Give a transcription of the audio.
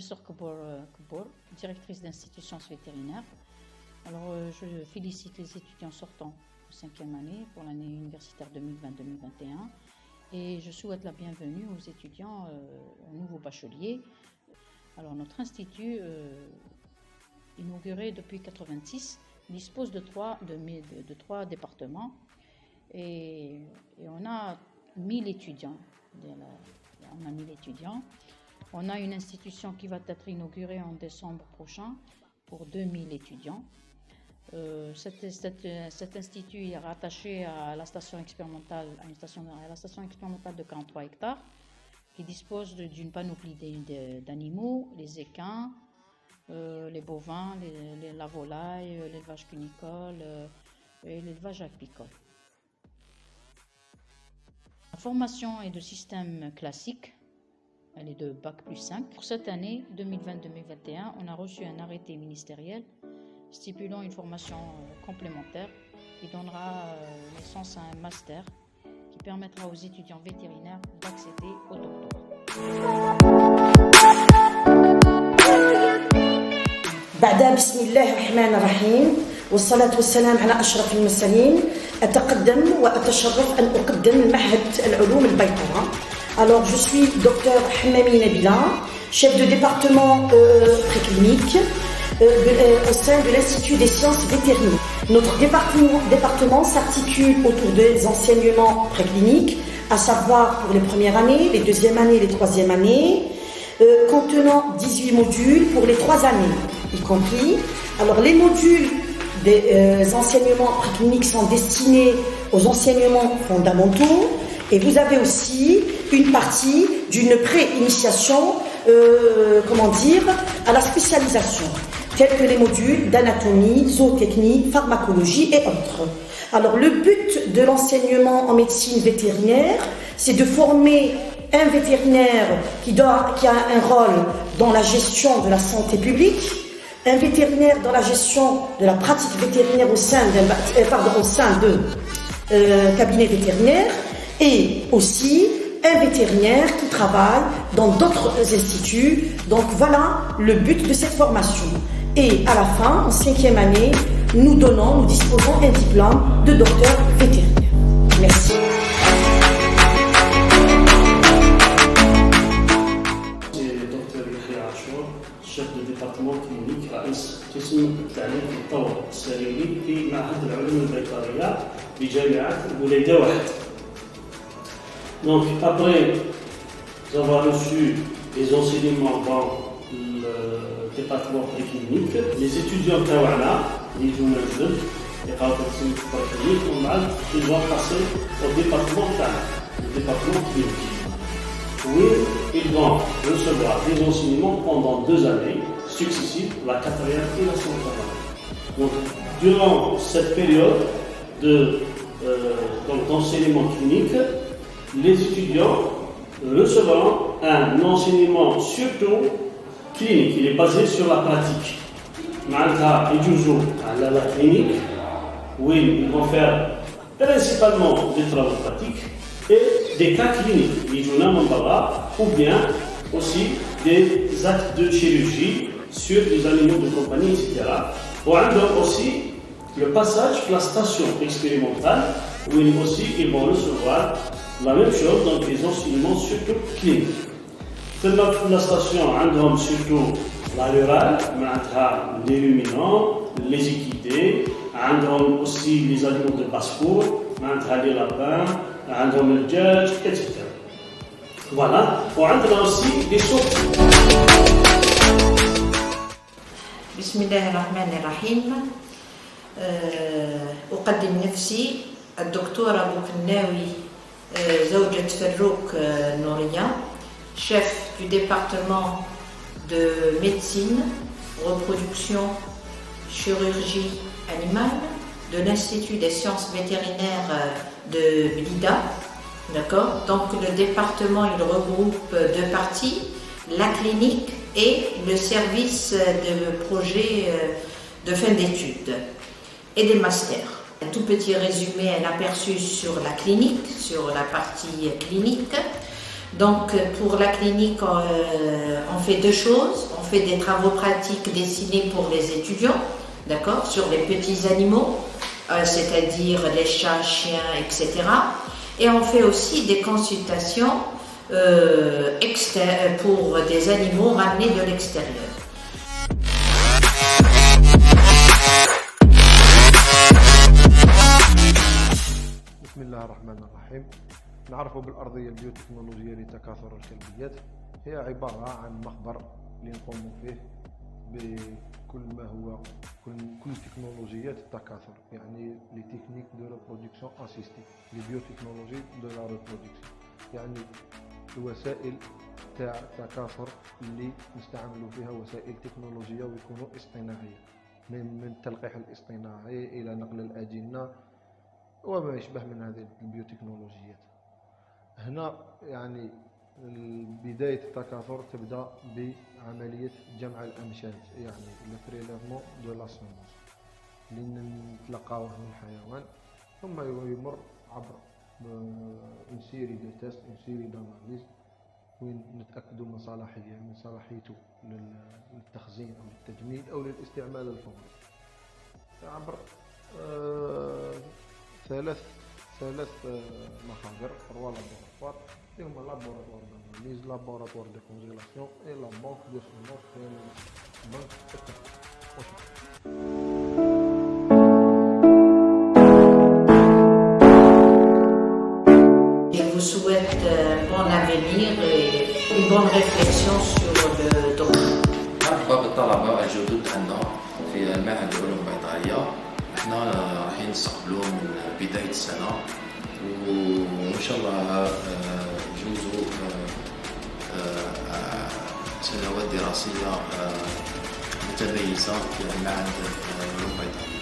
professeure Koubour, directrice d'Institut Sciences Vétérinaires. Alors, je félicite les étudiants sortants en 5e année pour l'année universitaire 2020-2021 et je souhaite la bienvenue aux étudiants, aux nouveaux bacheliers. Alors, notre institut, inauguré depuis 1986, dispose de trois départements et on a 1000 étudiants. On a 1000 étudiants. On a une institution qui va être inaugurée en décembre prochain pour 2000 étudiants. Cet institut est rattaché à la station expérimentale, à la station expérimentale de 43 hectares, qui dispose d'une panoplie d'animaux, les équins, les bovins, la volaille, l'élevage cunicole et l'élevage apicole. La formation est de système classique, elle est de Bac+5. Pour cette année 2020-2021, on a reçu un arrêté ministériel stipulant une formation complémentaire qui donnera naissance à un master qui permettra aux étudiants vétérinaires d'accéder au doctorat. بعد بسم الله الرحمن الرحيم والصلاة والسلام على أشرف المرسلين أتقدم وأتشرف أن أقدم معهد العلوم البيطرة. Alors je suis docteur Hammami Nabila, chef de département préclinique au sein de l'Institut des sciences vétérinaires. Notre département s'articule autour des enseignements précliniques, à savoir pour les premières années, les deuxièmes années et les troisièmes années, contenant 18 modules pour les 3 années, y compris. Alors les modules des enseignements précliniques sont destinés aux enseignements fondamentaux et vous avez aussi une partie d'une pré-initiation, à la spécialisation, tels que les modules d'anatomie, zootechnie, pharmacologie et autres. Alors le but de l'enseignement en médecine vétérinaire, c'est de former un vétérinaire qui a un rôle dans la gestion de la santé publique, un vétérinaire dans la gestion de la pratique vétérinaire au sein de cabinet vétérinaire et aussi un vétérinaire qui travaille dans d'autres instituts. Donc voilà le but de cette formation. Et à la fin, en 5e année, nous disposons un diplôme de docteur vétérinaire. Merci. chef de département clinique رئيس قسم التعليم التطور السريري في معهد العلوم البيطرية بجامعة بوليدة واحد. Donc après avoir reçu les enseignements dans le département préclinique, les étudiants تاعنا اللي يجونا جدد يقراو في القسم البريكلينيك ومن بعد ils vont passer au département تاعنا, le département clinique. Oui, ils vont recevoir des enseignements pendant 2 années successives, la 4e et la 5e année. Donc, durant cette période d'enseignement clinique, les étudiants recevront un enseignement surtout clinique. Il est basé sur la pratique. معناتها يجوزوا على la clinique où ils vont faire principalement des travaux pratiques et des cas cliniques, ou bien aussi des actes de chirurgie sur des animaux de compagnie, etc. Ou aussi le passage de la station expérimentale, où ils vont recevoir la même chose, donc des enseignements surtout cliniques. Dans la station, surtout la rurale, les ruminants, les équidés, aussi les animaux de basse-cour, les lapins, عندهم الدجاج etc. Voilà. وعندنا aussi des sorties. بسم الله الرحمن الرحيم. أقدم نفسي الدكتورة بوكناوي زوجة فروق نورية, chef du département de médecine, reproduction, chirurgie animale de l'Institut des sciences vétérinaires de l'IDA. D'accord. Donc le département il regroupe 2 parties, la clinique et le service de projet de fin d'études et des masters. Un tout petit résumé, un aperçu sur la clinique, sur la partie clinique. Donc pour la clinique, on fait 2 choses. On fait des travaux pratiques dessinés pour les étudiants, d'accord, sur les petits animaux, c'est-à-dire les chats, chiens, etc. Et on fait aussi des consultations pour des animaux ramenés de l'extérieur. بسم الله الرحمن الرحيم. نعرف بالأرضية البيوتكنولوجية لتكاثر الكلبيات هي عبارة عن مخبر اللي نقوم فيه بكل ما هو كل تكنولوجيات التكاثر، يعني لي تكنيك دو ريبرودكسيون اسيستي، لي بيوتكنولوجي دو لا ريبرودكسيون، يعني الوسائل تاع التكاثر اللي نستعملوا فيها وسائل تكنولوجية ويكونوا اصطناعية، من التلقيح الاصطناعي إلى نقل الأجنة وما يشبه من هذه البيوتكنولوجيات. هنا يعني بداية التكاثر تبدأ بعملية جمع الأمشاج، يعني le prélèvement de la semence اللي نتلقاوه من الحيوان، ثم يمر عبر une série de tests، une série d'analyses وين نتأكدوا من صلاحيته للتخزين أو للتجميد أو للاستعمال الفوري عبر ثلاث مخابر، 3 لابوراتوار اللي هما لابوراتوار داناليز، لابوراتوار دو كونجيلاسيون اي لا بانك دو سيمونس بانك Je vous souhaite un bon avenir et une bonne réflexion sur le domaine. مرحبا بالطلبة الجدد عندنا في المعهد العلوم البيطرية. احنا رايحين نستقبلوا من بداية السنة وإن شاء الله يجوزوا سنوات دراسية متميزة في المعهد العلوم البيطرية.